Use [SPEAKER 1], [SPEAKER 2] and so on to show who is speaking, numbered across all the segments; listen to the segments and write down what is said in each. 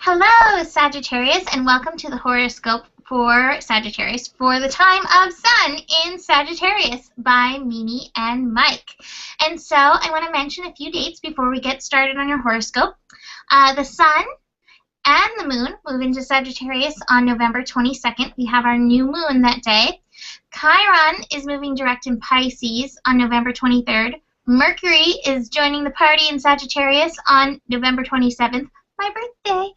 [SPEAKER 1] Hello, Sagittarius, and welcome to the horoscope for Sagittarius for the time of Sun in Sagittarius by Mimi and Mike. And so I want to mention a few dates before we get started on your horoscope. The Sun and the Moon move into Sagittarius on November 22nd. We have our new moon that day. Chiron is moving direct in Pisces on November 23rd. Mercury is joining the party in Sagittarius on November 27th. My birthday.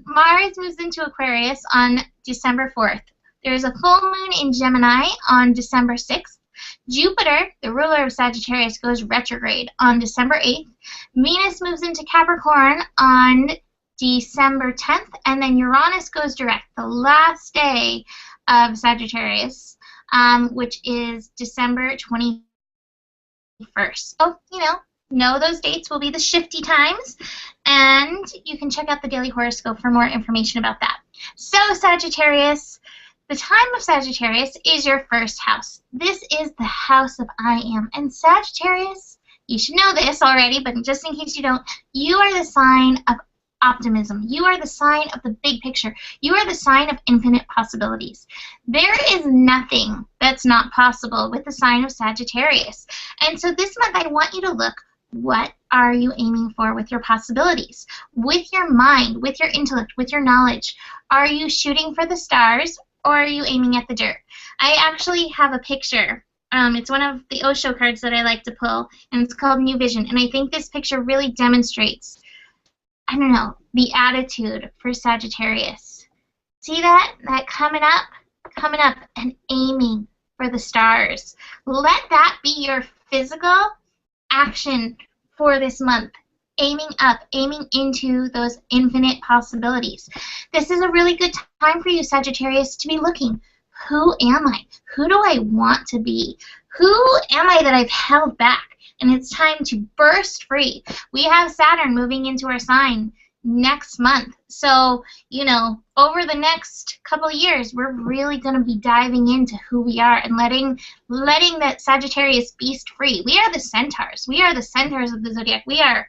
[SPEAKER 1] Mars moves into Aquarius on December 4th. There is a full moon in Gemini on December 6th. Jupiter, the ruler of Sagittarius, goes retrograde on December 8th. Venus moves into Capricorn on December 10th, and then Uranus goes direct the last day of Sagittarius, which is December 21st. So, know those dates will be the shifty times, and you can check out the daily horoscope for more information about that. So, Sagittarius, the time of Sagittarius is your first house. This is the house of I am. And Sagittarius, you should know this already, but just in case you don't, you are the sign of optimism. You are the sign of the big picture. You are the sign of infinite possibilities. There is nothing that's not possible with the sign of Sagittarius. And so this month I want you to look, what are you aiming for with your possibilities? With your mind, with your intellect, with your knowledge. Are you shooting for the stars, or are you aiming at the dirt? I actually have a picture. It's one of the Osho cards that I like to pull, and it's called New Vision. And I think this picture really demonstrates, the attitude for Sagittarius. See that? That coming up and aiming for the stars. Let that be your physical action for this month. Aiming up, aiming into those infinite possibilities. This is a really good time for you, Sagittarius, to be looking. Who am I? Who do I want to be? Who am I that I've held back? And it's time to burst free. We have Saturn moving into our sign next month. So, over the next couple of years, we're really going to be diving into who we are and letting that Sagittarius beast free. We are the centaurs. We are the centaurs of the zodiac. We are,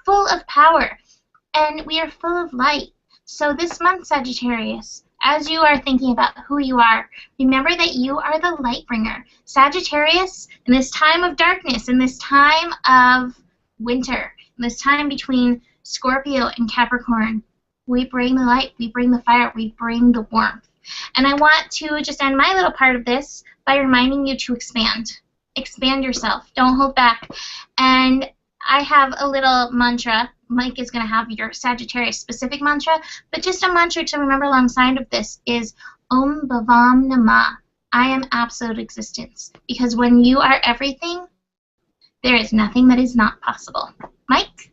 [SPEAKER 1] full of power, and we are full of light. So this month, Sagittarius, as you are thinking about who you are, remember that you are the light bringer. Sagittarius, in this time of darkness, in this time of winter, in this time between Scorpio and Capricorn, we bring the light, we bring the fire, we bring the warmth. And I want to just end my little part of this by reminding you to expand. Expand yourself. Don't hold back. And I have a little mantra. Mike is going to have your Sagittarius specific mantra, but just a mantra to remember alongside of this is Om Bhavam Namah. I am absolute existence. Because when you are everything, there is nothing that is not possible. Mike?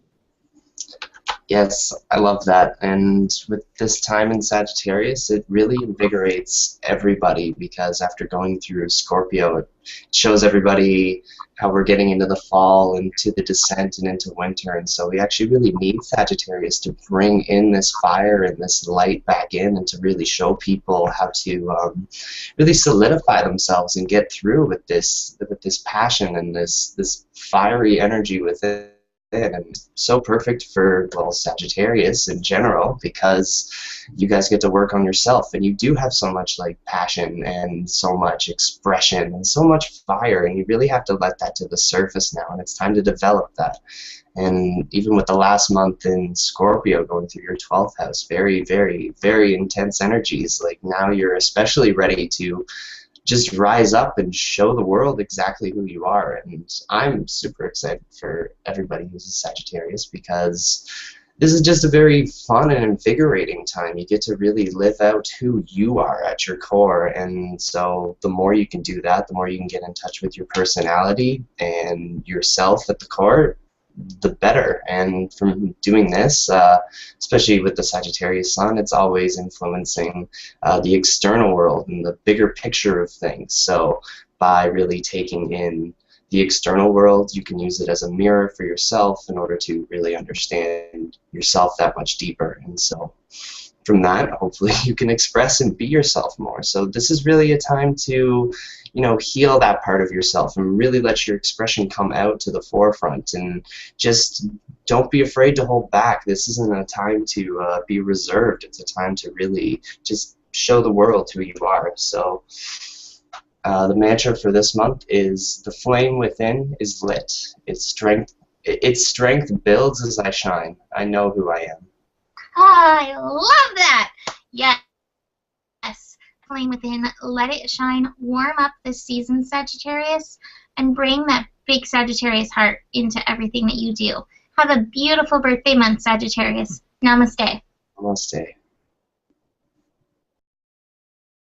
[SPEAKER 2] Yes, I love that. And with this time in Sagittarius, it really invigorates everybody, because after going through Scorpio, it shows everybody how we're getting into the fall, into the descent, and into winter. And so we actually really need Sagittarius to bring in this fire and this light back in, and to really show people how to really solidify themselves and get through with this passion and this fiery energy within. And so perfect for, well, Sagittarius in general, because you guys get to work on yourself, and you do have so much passion and so much expression and so much fire, and you really have to let that to the surface now, and it's time to develop that. And even with the last month in Scorpio going through your 12th house, very, very, very intense energies, now you're especially ready to just rise up and show the world exactly who you are. And I'm super excited for everybody who's a Sagittarius, because this is just a very fun and invigorating time. You get to really live out who you are at your core, and so the more you can do that, the more you can get in touch with your personality and yourself at the core, the better. And from doing this, especially with the Sagittarius Sun, it's always influencing the external world and the bigger picture of things. So by really taking in the external world, you can use it as a mirror for yourself in order to really understand yourself that much deeper. And so from that, hopefully you can express and be yourself more. So this is really a time to heal that part of yourself and really let your expression come out to the forefront, and just don't be afraid to hold back. This isn't a time to be reserved. It's a time to really just show the world who you are. So the mantra for this month is the flame within is lit. Its strength builds as I shine. I know who I am.
[SPEAKER 1] I love that. Yes. Flame within, let it shine. Warm up this season, Sagittarius, and bring that big Sagittarius heart into everything that you do. Have a beautiful birthday month, Sagittarius. Namaste.
[SPEAKER 2] Namaste.